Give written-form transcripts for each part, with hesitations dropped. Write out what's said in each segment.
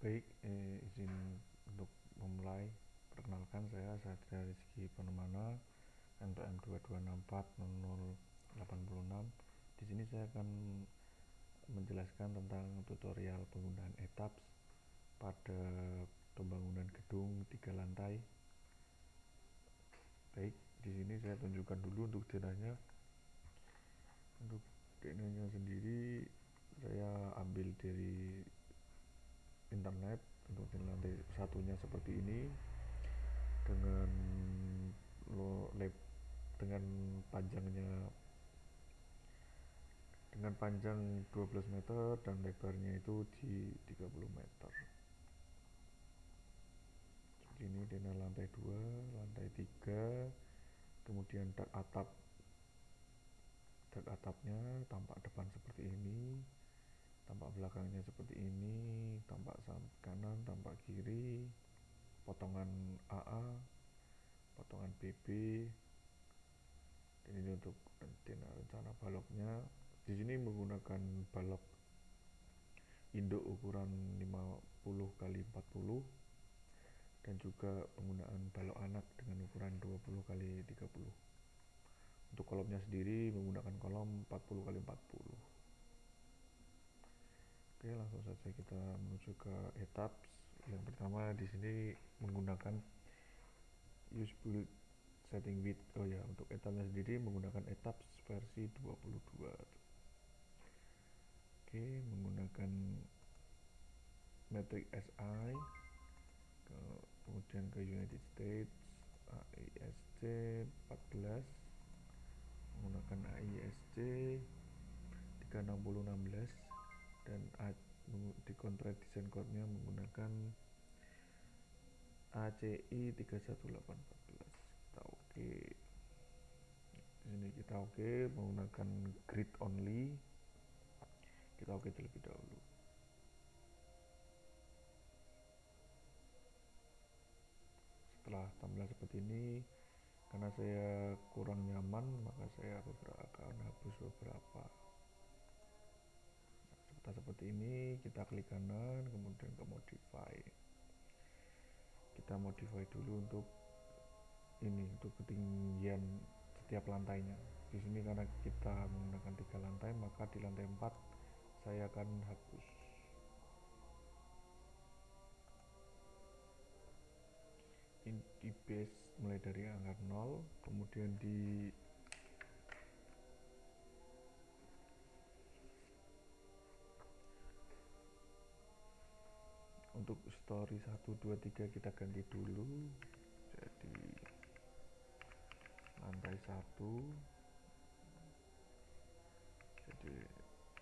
Baik, izin untuk memulai. Perkenalkan, saya Satria Rizky Panemana, NPM 22640086. Di sini saya akan menjelaskan tentang tutorial penggunaan ETABS pada pembangunan gedung 3 lantai. Baik, di sini saya tunjukkan dulu untuk denahnya. Untuk denahnya sendiri saya ambil dari internet. Untuk di lantai satunya seperti ini dengan dengan panjangnya dengan panjang 12 meter dan lebarnya itu di 30 meter. Seperti ini denah lantai 2, lantai 3, kemudian dak atapnya tampak depan seperti ini, tampak belakangnya seperti ini, tampak kanan, tampak kiri, potongan AA, potongan BB. Ini untuk rencana baloknya. Di sini menggunakan balok induk ukuran 50 kali 40 dan juga penggunaan balok anak dengan ukuran 20 kali 30. Untuk kolomnya sendiri menggunakan kolom 40 kali 40. Oke, langsung saja kita menuju ke ETABS. Yang pertama di sini menggunakan use build setting width. Oh ya, untuk ETABS sendiri menggunakan ETABS versi 22. Oke, menggunakan metric SI, kemudian ke United States AISC 14, menggunakan AISC 36016, dan di contract design code-nya menggunakan ACI 31814. Kita oke. Di sini kita oke, menggunakan grid only. Kita oke terlebih dahulu. Setelah tampilan seperti ini, karena saya kurang nyaman, maka saya akan hapus beberapa. Seperti ini, kita klik kanan, kemudian ke modify. Kita modify dulu untuk ini, untuk ketinggian setiap lantainya. Di sini karena kita menggunakan 3 lantai, maka di lantai 4 saya akan hapus. Di base mulai dari angka 0, kemudian untuk story 1, 2, 3 kita ganti dulu jadi lantai 1, jadi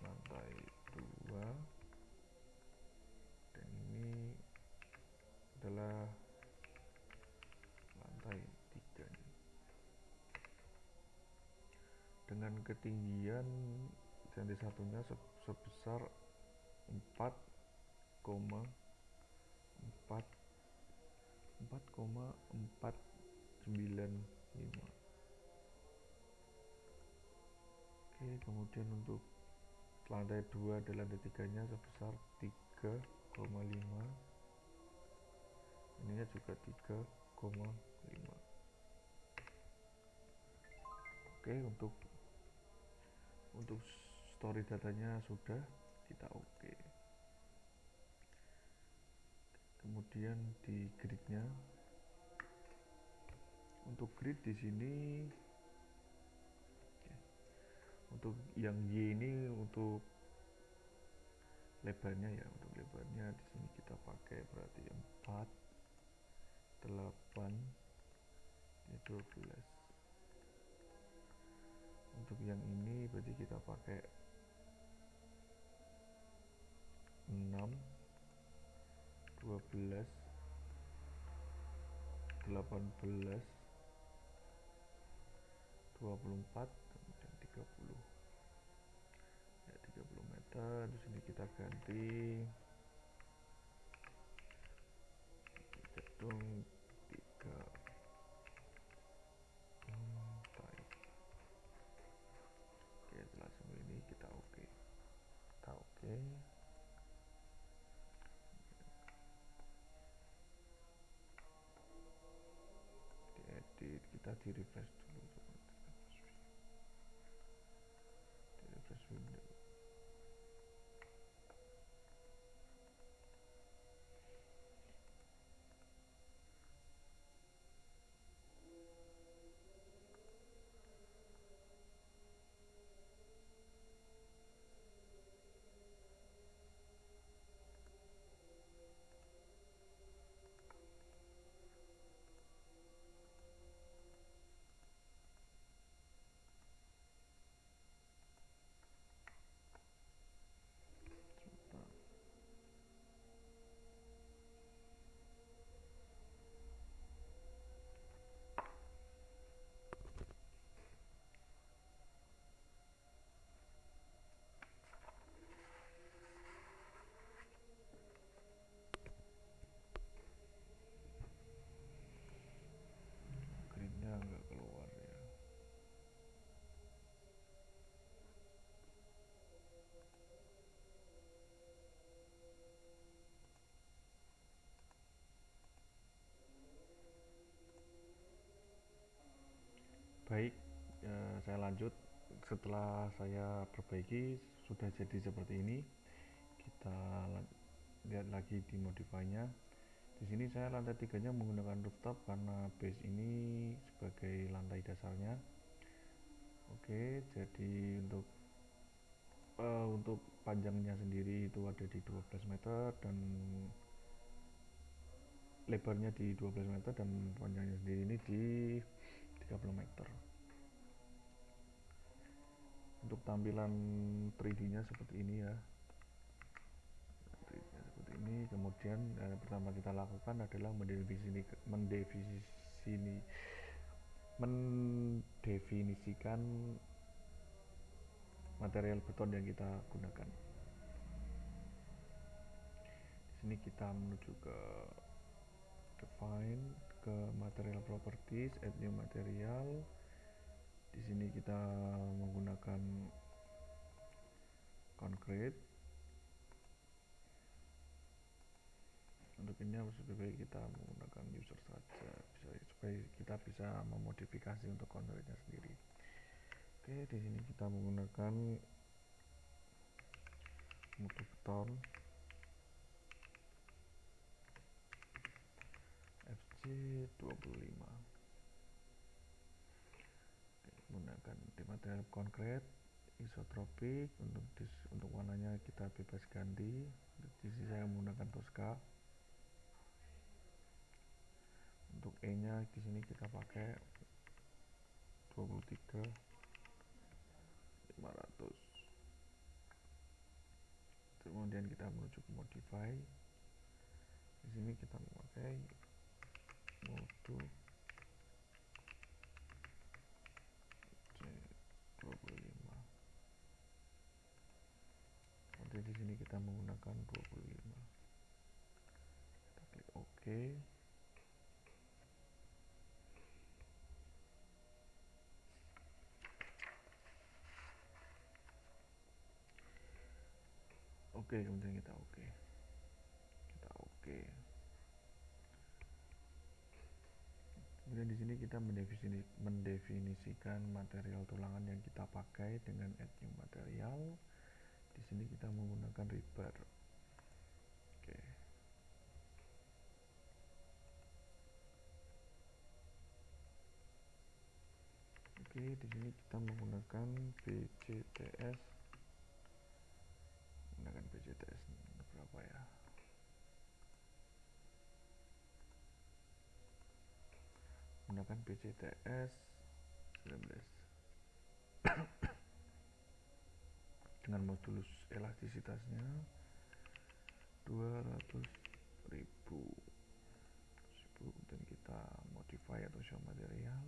lantai 2, dan ini adalah lantai 3 nih. Dengan ketinggian lantai satunya sebesar 4,495. Oke, kemudian untuk lantai 2 dan lantai 3 nya sebesar 3,5. Ininya juga 3,5. Oke, untuk story datanya sudah, kita oke. Kemudian di gridnya, untuk grid di sini untuk yang Y ini untuk lebarnya ya, untuk lebarnya di sini kita pakai berarti 4, 8, 12. Untuk yang ini berarti kita pakai 6, 12, 18, 24, kemudian 30. Ya, 30 meter. Di sini kita ganti gedung 3 lantai. Oke, setelah semua ini kita oke. lanjut. Setelah saya perbaiki sudah jadi seperti ini. Kita lihat lagi di modify-nya. Di sini saya lantai 3-nya menggunakan rooftop karena base ini sebagai lantai dasarnya. Oke, jadi untuk panjangnya sendiri itu ada di 12 meter dan lebarnya di 12 meter dan panjangnya sendiri ini di 30 meter. Untuk tampilan 3D-nya seperti ini ya. 3D-nya seperti ini. Kemudian yang pertama kita lakukan adalah mendefinisikan material beton yang kita gunakan. Di sini kita menuju ke define, ke material properties, add new material. Di sini kita menggunakan concrete. Untuk ini lebih baik kita menggunakan user saja supaya kita bisa memodifikasi untuk concrete-nya sendiri. Oke, di sini kita menggunakan mutu beton FC25. Menggunakan di material concrete isotropik. Untuk warnanya kita bebas ganti. Di sini saya menggunakan Tosca. Untuk E-nya di sini kita pakai 23 500. Kemudian kita menuju ke modify. Di sini kita memakai mutu C25. Kemudian di sini kita menggunakan 25. Kita klik OK. Oke, kemudian kita oke. Kemudian di sini kita mendefinisikan material tulangan yang kita pakai dengan add new material. Di sini kita menggunakan rebar. Oke. Oke, di sini kita menggunakan BCTS. Berapa ya? Menggunakan BCTS 19 dengan modulus elastisitasnya 200.000. Dan kita modify atau show material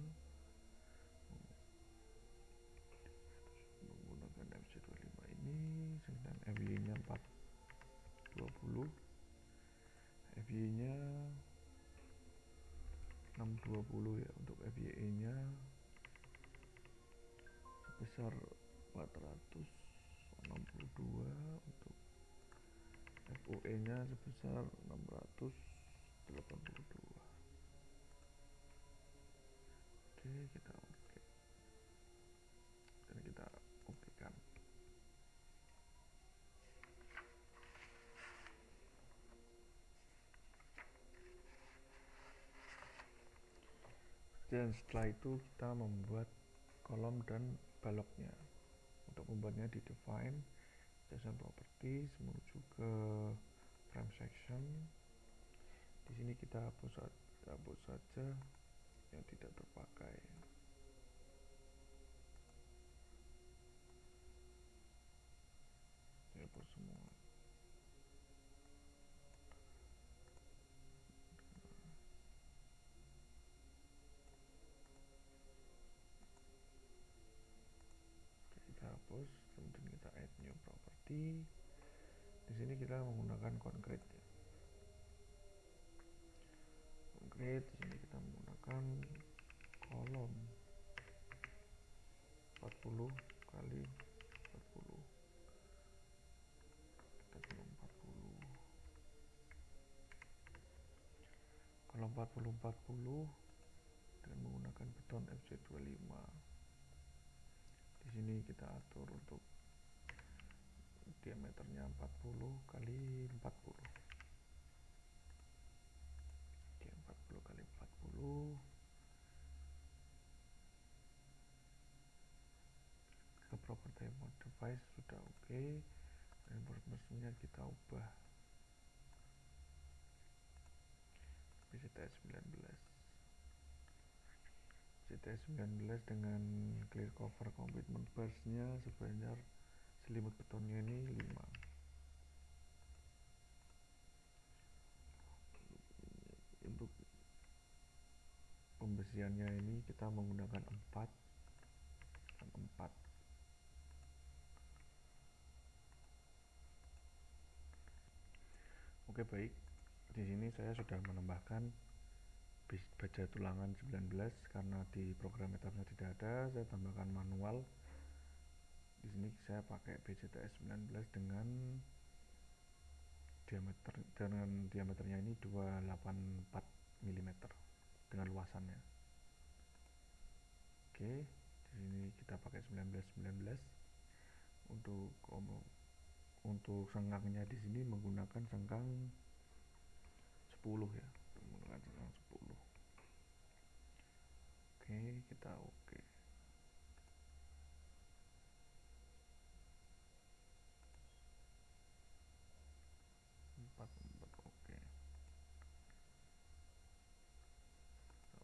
menggunakan FC25 ini. Sedangkan FY nya 420, FY nya 620 ya. Untuk FYE nya sebesar 462, untuk FOE nya sebesar 682. Oke, kita oke. Dan kita okekan. Dan setelah itu kita membuat kolom dan baloknya. Untuk membuatnya di define, adjacent properties, menuju ke frame section. Di sini kita hapus saja yang tidak terpakai. Hapus semua. Kita hapus, kemudian kita add new property. Di sini kita menggunakan concrete. Di sini kita menggunakan kolom 40 kali 40. Kita kolom 40. Kolom 40 dengan menggunakan beton FC25. Di sini kita atur untuk diameternya 40 kali 40. Oke, 40 kali 40. Ke property mode device sudah oke. Dan mesinnya kita ubah PCTS 19. PCTS 19 dengan clear cover commitment barsnya sebanyak selimut betonnya ini 5. Untuk pembesiannya ini kita menggunakan 4 dan 4. Oke, baik. Di sini saya sudah menambahkan baja tulangan 19 karena di program etapnya tidak ada, saya tambahkan manual. Di sini saya pakai BCTS 19 dengan diameternya ini 284 mm dengan luasannya. Oke, di sini kita pakai 19 untuk sengkangnya di sini menggunakan sengkang 10 ya, menggunakan sengkang 10. Oke, kita oke. 4 oke.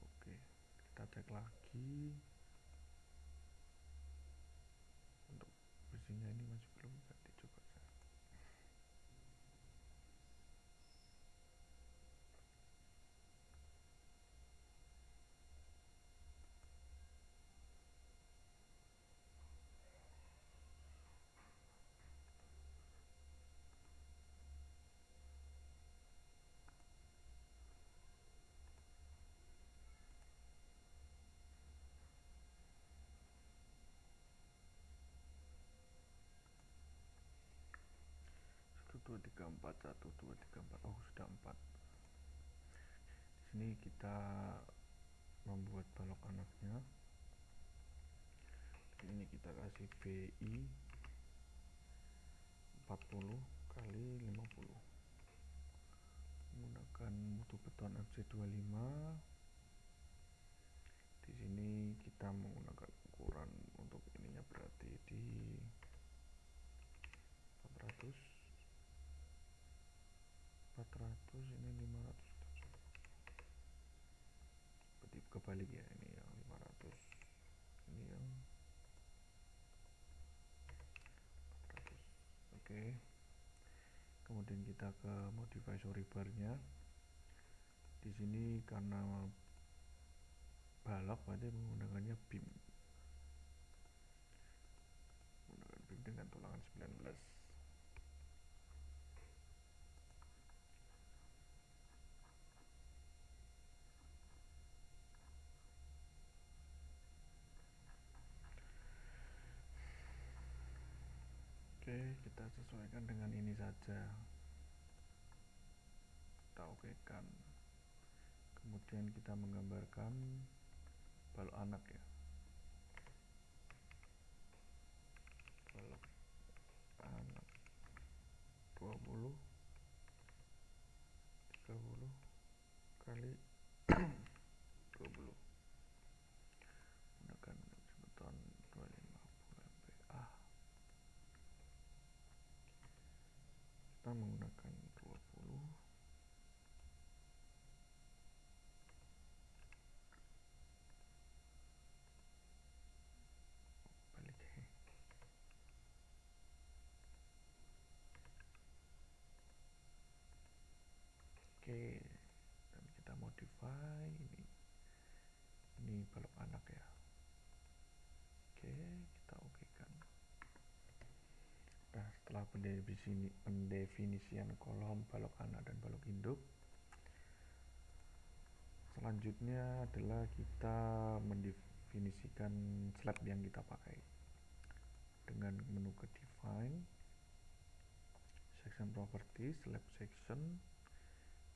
Oke, kita cek lagi. Untuk besinya ini masih belum bisa dicoba. Dua tiga empat 1 2 3 4. Oh, sudah 4. Di sini kita membuat balok anaknya. Di sini kita kasih BI 40 kali 50 menggunakan mutu beton FC25. Di sini kita menggunakan ukuran untuk ininya berarti di 400 ini 500. Berarti kebalik ya, ini yang 500, ini yang 400. Oke. Kemudian kita ke modify sorry bar-nya. Di sini karena balok berarti menggunakannya beam. Menggunakan beam dengan tulangan 19. Oke, kita sesuaikan dengan ini saja. Kita okekan. Kemudian kita menggambarkan balok anak ya. Balok anak 20 30 kali 20 menggunakan beton 250 MPa. Kita menggunakan 20 balik. Oke, dan kita modify ini balok anak ya. Oke, kita okekan. Nah, setelah pendefinisian kolom balok anak dan balok induk, selanjutnya adalah kita mendefinisikan slab yang kita pakai dengan menu ke define, section properties, slab section,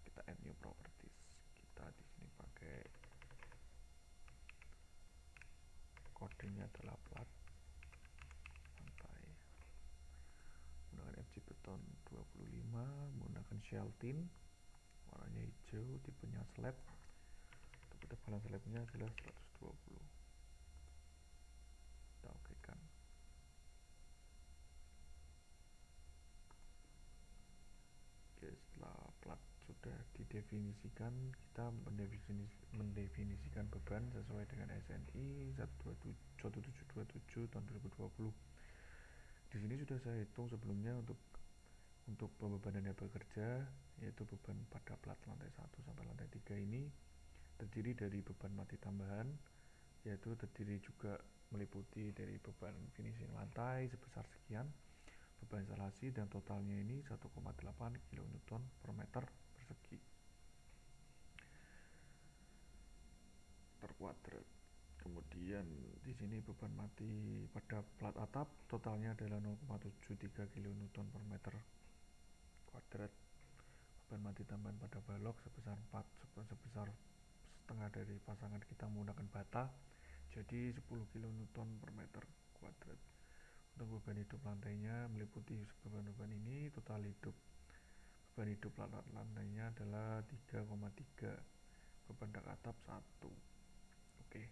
kita add new properties. Kita di sini pakai kodenya adalah plat. 25 menggunakan shell tin warnanya hijau, tipenya slab. Untuk ketebalan slabnya adalah 120. Kita oke kan. Oke, setelah plat sudah didefinisikan, kita mendefinisikan beban sesuai dengan SNI 1727 tahun 2020. Di sini sudah saya hitung sebelumnya untuk pembebanan yang bekerja, yaitu beban pada plat lantai 1 sampai lantai 3 ini terdiri dari beban mati tambahan, yaitu terdiri juga meliputi dari beban finishing lantai sebesar sekian, beban instalasi, dan totalnya ini 1,8 kN per meter persegi per kuadrat. Kemudian di sini beban mati pada plat atap totalnya adalah 0,73 kN per meter kuadrat. Beban mati tambahan pada balok sebesar setengah dari pasangan kita menggunakan bata, jadi 10 kN per meter kuadrat. Untuk beban hidup lantainya meliputi beban-beban ini, total beban hidup lantainya adalah 3,3, beban dak atap 1. Oke.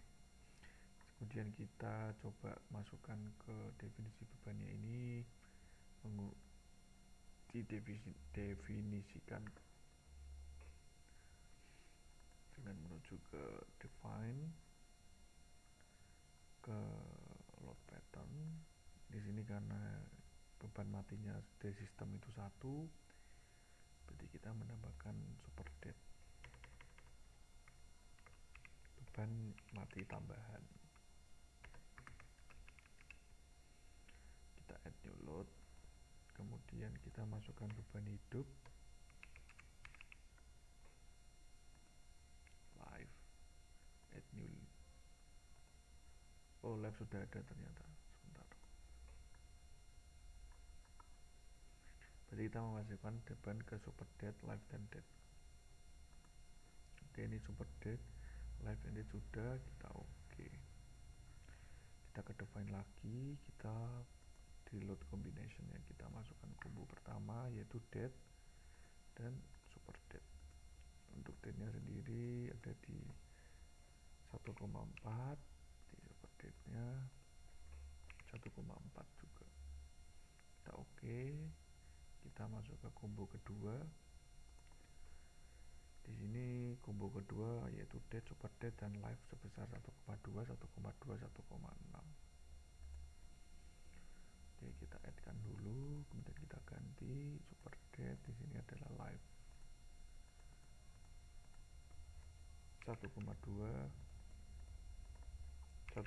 Kemudian kita coba masukkan ke definisi bebannya ini, didefinisikan dengan menuju ke define, ke load pattern. Di sini karena beban matinya dari sistem itu 1, berarti kita menambahkan super dead, beban mati tambahan. Kita add new load, kemudian kita masukkan beban hidup, live, add new. Oh, live sudah ada ternyata. Sebentar. Berarti kita memasukkan beban ke super dead, live, dan dead. Oke, ini super dead, live, and dead sudah. Kita oke. Kita ke define lagi, kita di load combination yang kita masukkan combo pertama yaitu dead dan super dead. Untuk deadnya sendiri ada di 1,4, di super deadnya 1,4 juga. Kita oke. Kita masuk ke combo kedua. Di sini combo kedua yaitu dead, super dead, dan live sebesar 1,2, 1,2, 1,6. Oke, kita add-kan dulu, kemudian kita ganti super dead, di sini adalah live 1,2, 1,2, 1,6.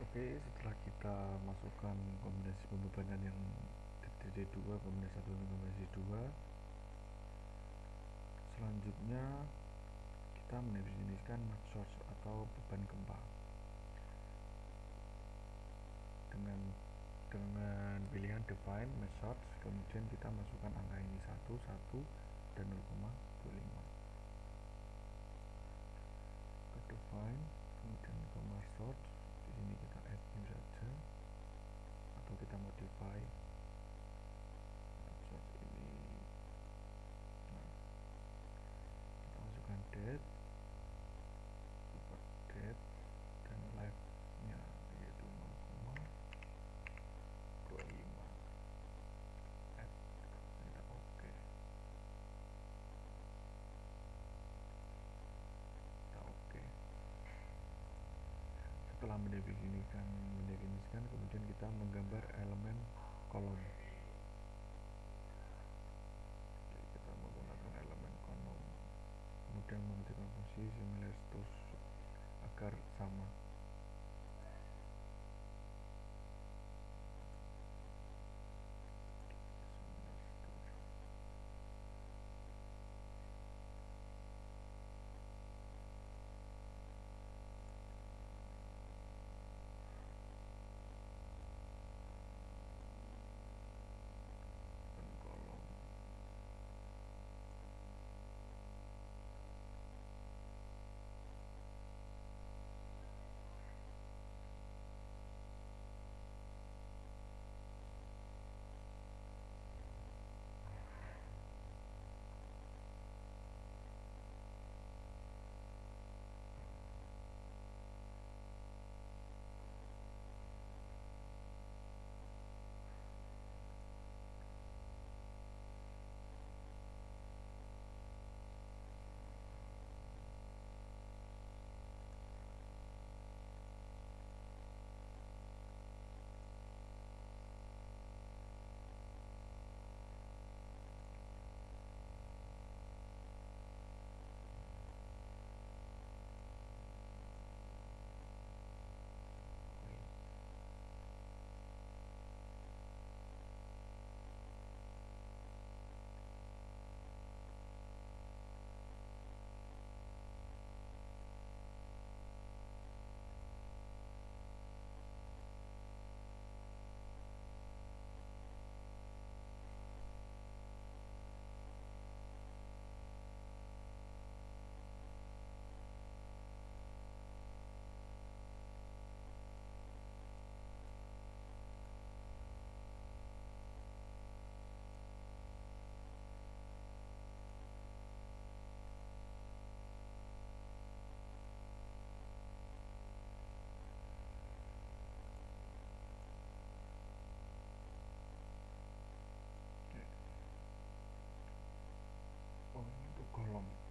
Oke, setelah kita masukkan kombinasi pembebanan yang terdiri 2, kombinasi 1 dan kombinasi 2, selanjutnya kita mendefinisikan max source atau beban gempa dengan pilihan define max source, kemudian kita masukkan angka ini 1, 1, dan 0,25 ke define, kemudian ke max source. Di sini kita add new saja atau kita modify max source ini. Nah, kita masukkan dead, super dead, dan live nya yaitu 0,25. Add, kita oke. Kita oke. Setelah mendefinisikan, kemudian kita menggambar elemen kolom. Oke, kita menggunakan elemen kolom, kemudian mengetikkan fungsi similar to agar sama.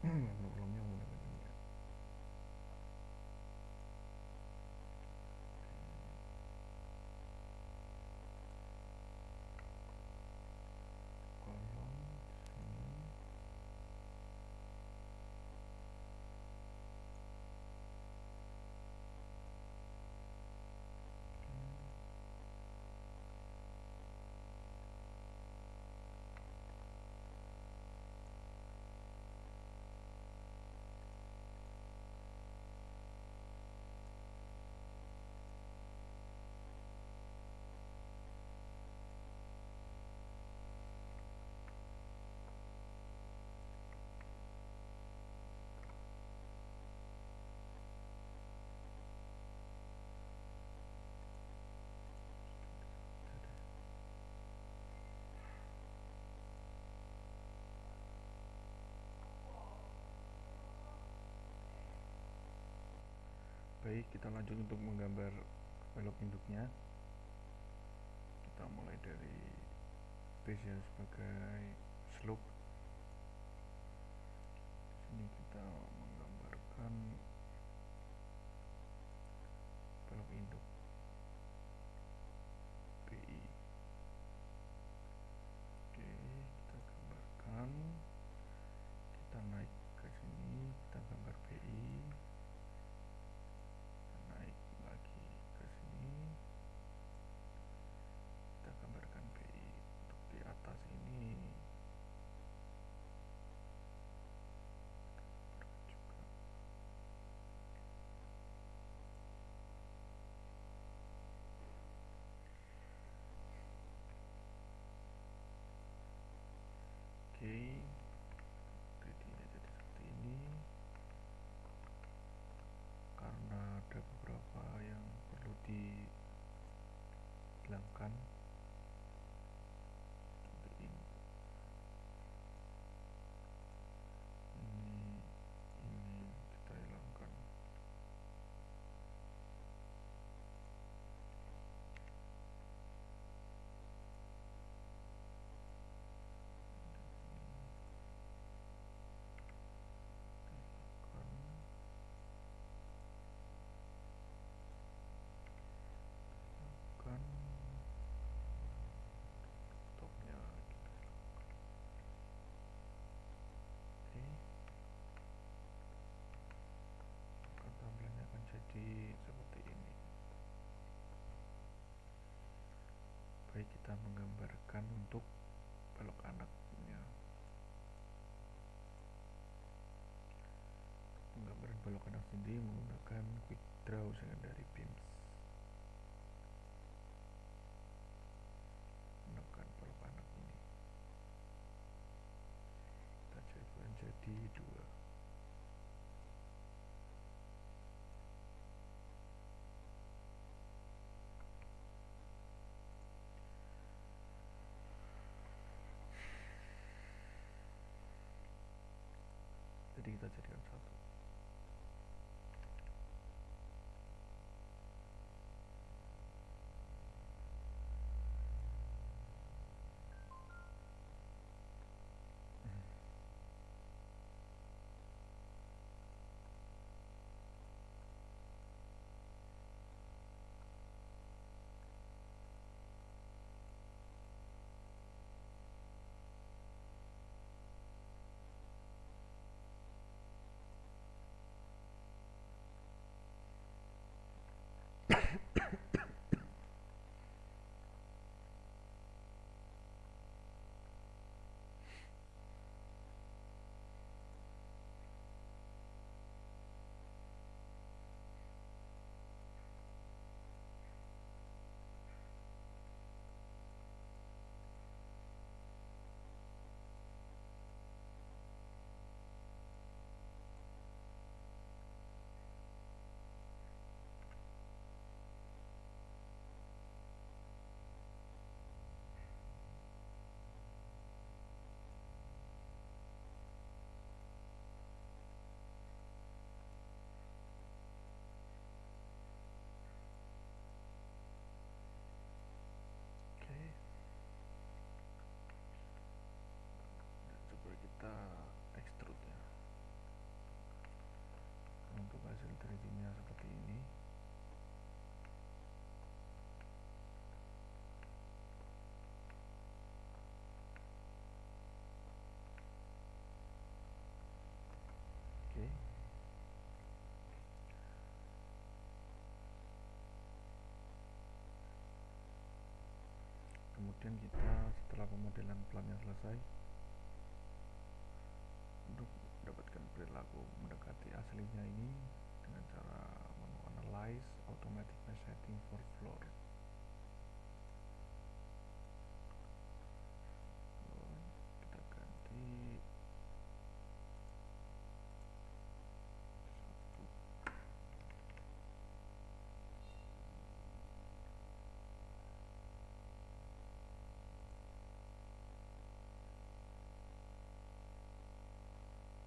Ulangnya menggunakan ini ya. Kolom sini. Baik, kita lanjut untuk menggambar belok induknya. Kita mulai dari base yang sebagai slope. Di sini kita menggambarkan belok induk BI. Oke, kita gambarkan. Kita naik ke sini, kita gambar BI. Naik lagi ke sini, kita gambarkan BI. Untuk di atas ini juga. Oke, jadinya jadi seperti ini. Karena ada beberapa yang perlu dihilangkan seperti ini. Ini kita hilangkan. Kan topnya kita hilangkan. Oke, maka tampilannya akan jadi seperti ini. Baik, kita menggambarkan untuk balok anaknya. Penggambaran balok anak sendiri menggunakan quick draw secondary beams. Menekan balok anak ini, kita jadikan jadi 2. Jadi kita jadikan 1. posisinya seperti ini. Oke. Kemudian kita setelah pemodelan platnya selesai, untuk mendapatkan perilaku mendekati aslinya ini dengan cara menu analyze automatic mesh setting for floor. Kita ganti 1.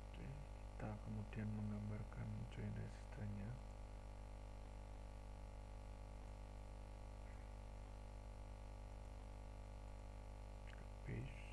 Oke, kita kemudian menggambarkan joint resistance-nya. Base.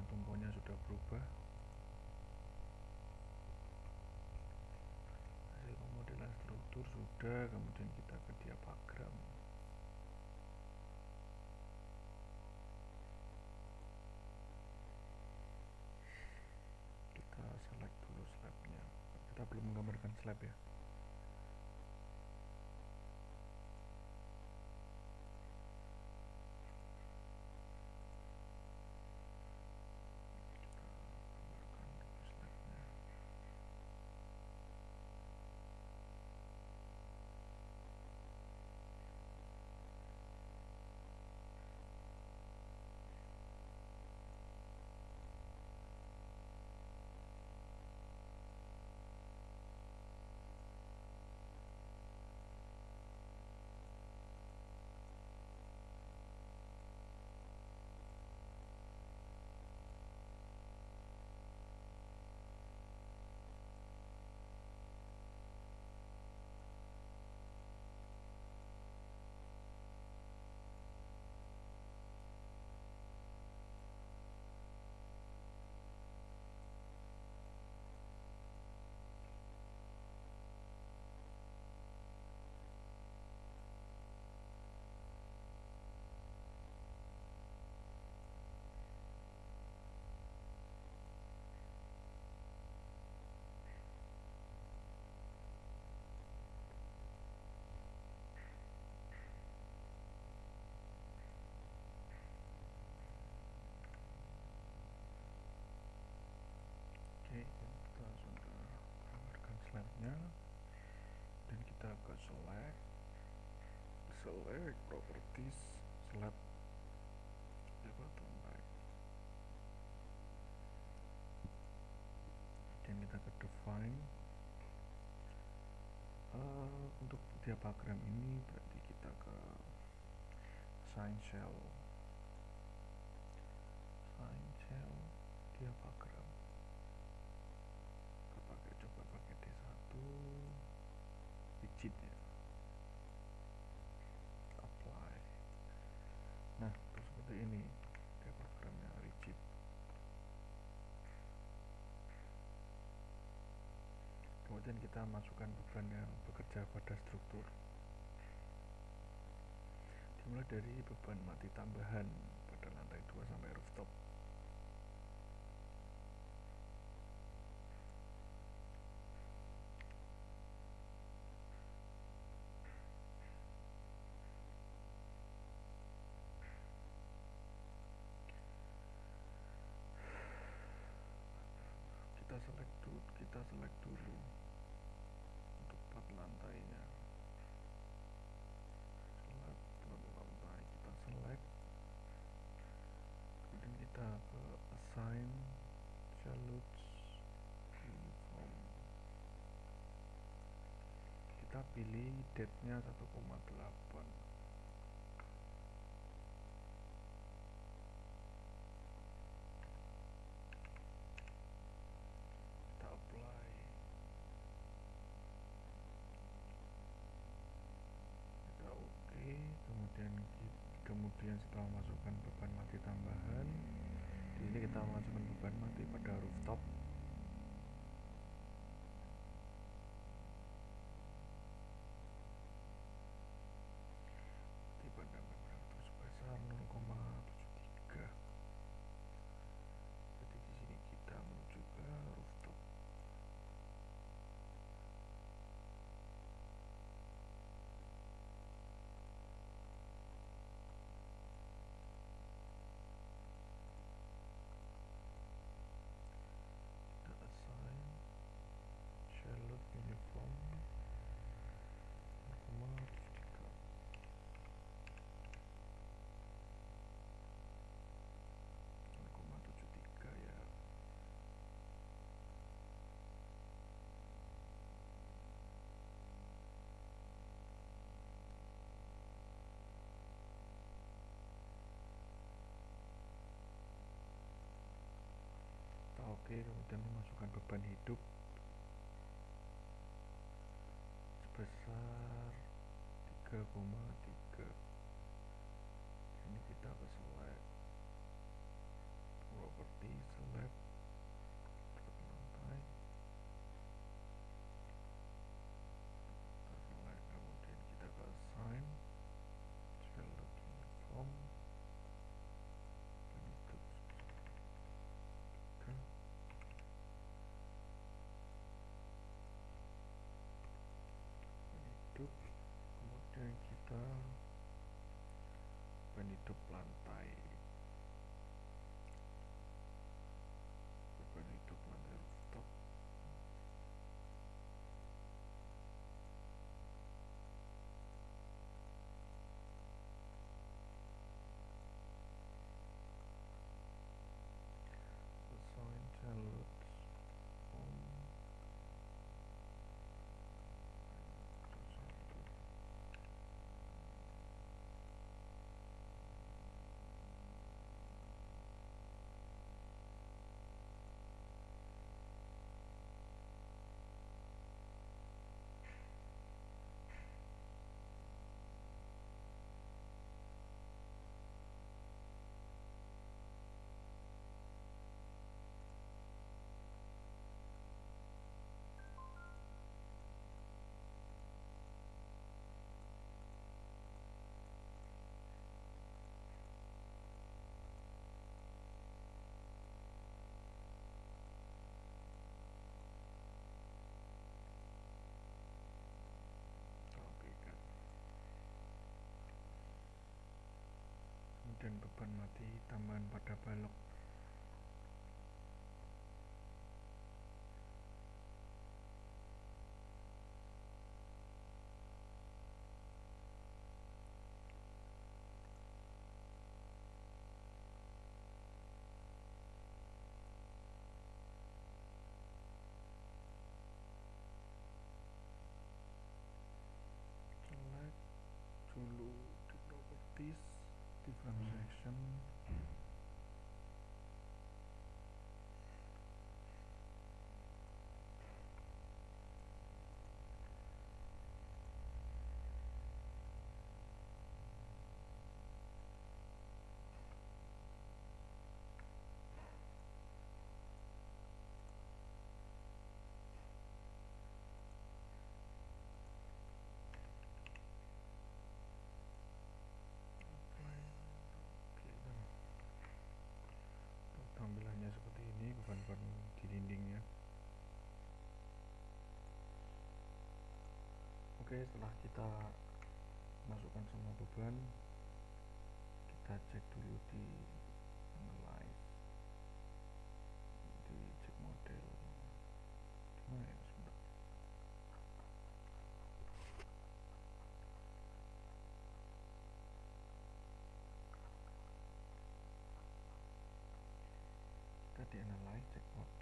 Tumpuannya sudah berubah. Hasil pemodelan struktur sudah, kemudian kita ke diagram. Kita select dulu slabnya. Kita belum menggambarkan slab ya. Oke, kita sudah gambarkan slabnya dan kita ke select properties slab bottom right, dan kita ke define. Untuk diagram ini berarti kita ke assign shell diagram. Coba pakai D1 rigid ya. Apply. Nah, seperti ini diagramnya rigid. Kemudian kita masukkan beban yang bekerja pada struktur. Dimulai dari beban mati tambahan pada lantai 2 sampai rooftop. Kita select dulu lantainya. Lantai kita select, kemudian kita ke assign shallots uniform, kita pilih depth nya 1,8. kita apply, kita oke. Kemudian setelah masukkan beban mati tambahan, di sini kita masukkan beban mati pada rooftop. Dipandangkan beratur sebesar 0,73. Jadi di sini kita menuju ke rooftop. Kita assign shallot uniform 0,73. Ya. Oke, kemudian memasukkan beban hidup sebesar 3,3. Ini kita ke select property, select lantai, kita select, kemudian kita ke assign shallot uniform dan itu hidup. Kemudian kita hidup lantai, hidup lantai rooftop. Assign shallot dan beban mati tambahan pada balok. Select dulu di properties, different section, tampilannya seperti ini, beban-beban di dindingnya. Oke, setelah kita masukkan semua beban, kita cek dulu di analyze, di cek model. Gimana ya, sebentar.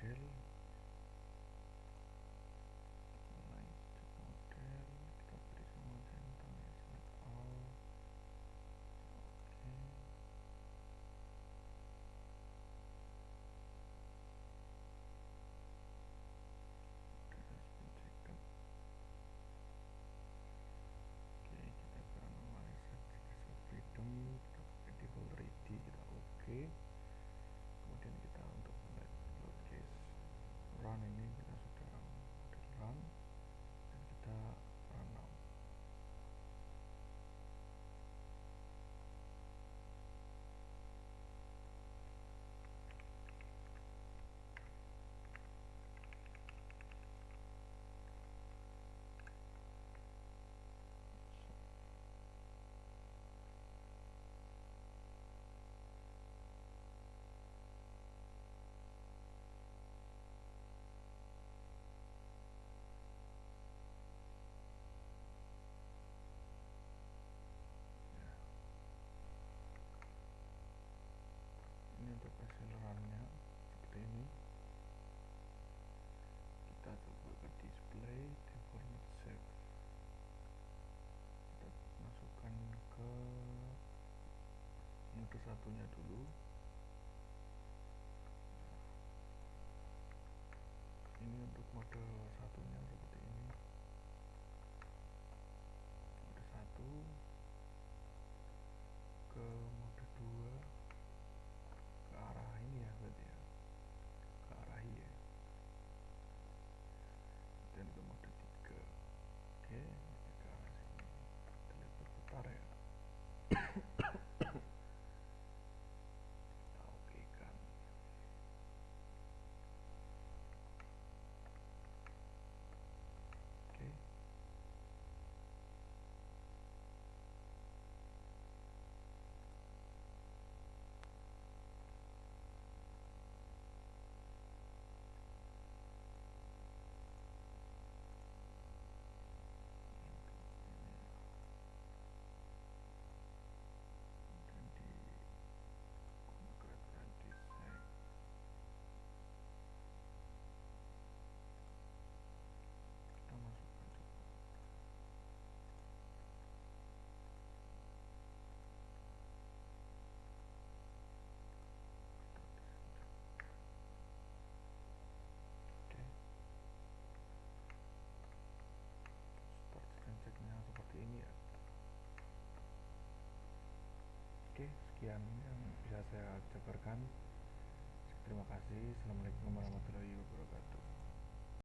model, mulai cek model, kita beri semua centang ya, select all. Oke, model has been checked. Oke, kita ke analyze access freedom, kita pakai default ready, kita oke. Kemudian kita untuk load case run ini kita sudah model run, dan kita run now. Ini untuk hasil runnya seperti ini. Kita coba ke display default save, kita masukkan ke mode satunya dulu. Ini untuk mode satunya seperti ini, mode 1 ke mode 2 ke arah ini ya, berarti ya, ke arah ya, dan ke mode 3. Oke, ini ke arah sini, kita lihat berputar ya. Kita oke kan. Oke, kemudian di concrete and design kita masukkan coba. Oke, start dan checknya seperti ini ya. Oke, sekian yang bisa saya jabarkan. Terima kasih. Assalamualaikum warahmatullahi wabarakatuh.